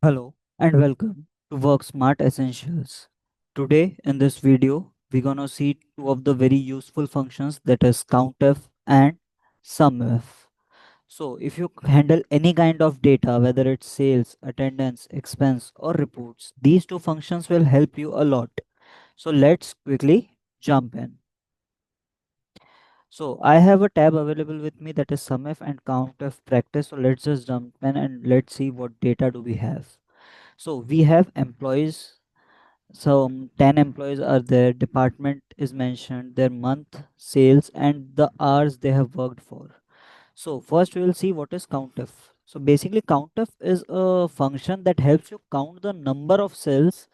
Hello and welcome to Work Smart Essentials. Today in this video we're gonna see two of the very useful functions, that is COUNTIF and SUMIF. So if you handle any kind of data, whether it's sales, attendance, expense or reports, these two functions will help you a lot. So let's quickly jump in. So I have a tab available with me, that is SUMIF and COUNTIF practice. So let's just jump in and let's see what data do we have. So we have employees. So 10 employees are there, department is mentioned, their month, sales and the hours they have worked for. So first we will see what is COUNTIF. So basically COUNTIF is a function that helps you count the number of cells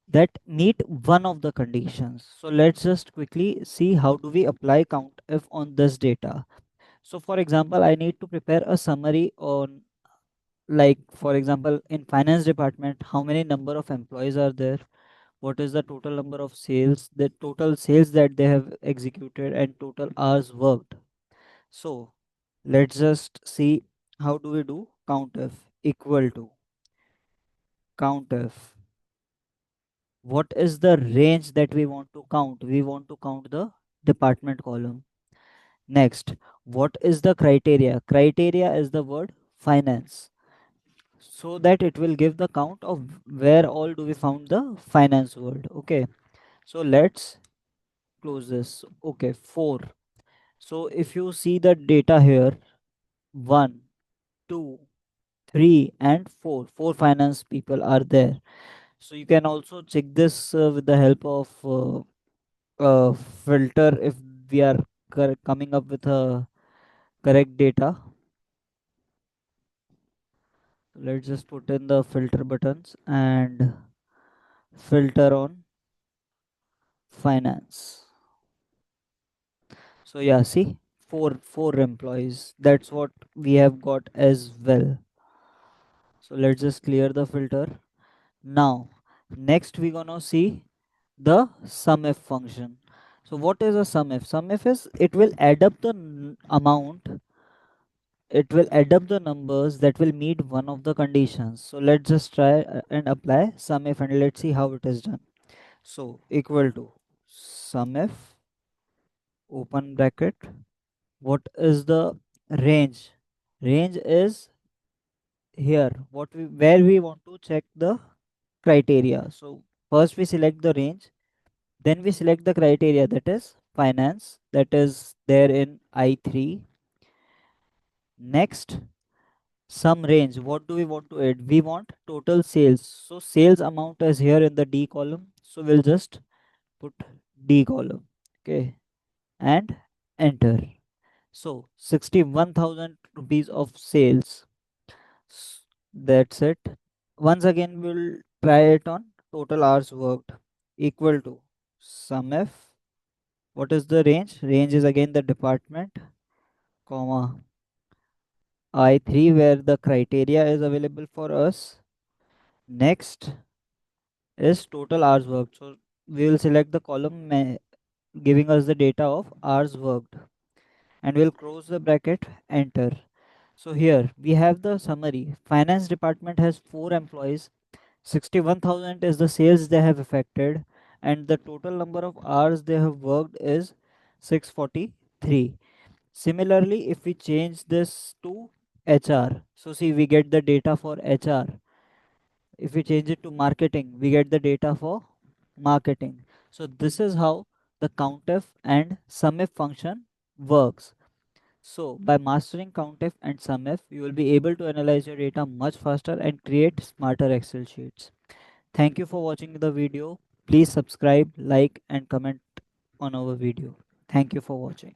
that meet one of the conditions. So let's just quickly see how do we apply COUNTIF on this data. So for example, I need to prepare a summary on, like for example, in finance department, how many number of employees are there, what is the total number of sales, the total sales that they have executed and total hours worked. So let's just see how do we do COUNTIF. Equal to COUNTIF, what is the range that we want to count? We want to count the department column. Next, what is the criteria? Criteria is the word finance, so that it will give the count of where all do we found the finance word. Okay, so let's close this. Okay, 4. So if you see the data here, 1, 2, 3 and 4, 4 finance people are there. So you can also check this with the help of filter, if we are coming up with a correct data. Let's just put in the filter buttons and filter on finance. So yeah, see, four employees, that's what we have got as well. So let's just clear the filter. Now next we're gonna see the SUMIF function. So what is a SUMIF? SUMIF is, it will add up the amount, it will add up the numbers that will meet one of the conditions. So let's just try and apply SUMIF and let's see how it is done. So equal to SUMIF, open bracket, what is the range? Range is here, what we, where we want to check the criteria. So first we select the range, then we select the criteria, that is finance, that is there in I3. Next, some range, what do we want to add? We want total sales, so sales amount is here in the D column, so we'll just put D column. Okay, and enter. So 61,000 rupees of sales. That's it. Once again we'll try it on total hours worked, equal to SUMIF. What is the range? Range is again the department, comma I3 where the criteria is available for us. Next is total hours worked. So we will select the column giving us the data of hours worked and we'll close the bracket, enter. So here we have the summary. Finance department has 4 employees. 61,000 is the sales they have effected and the total number of hours they have worked is 643. Similarly, if we change this to HR, so see we get the data for HR. If we change it to marketing, we get the data for marketing. So this is how the COUNTIF and SUMIF function works. So by mastering COUNTIF and SUMIF, you will be able to analyze your data much faster and create smarter Excel sheets. Thank you for watching the video. Please subscribe, like and comment on our video. Thank you for watching.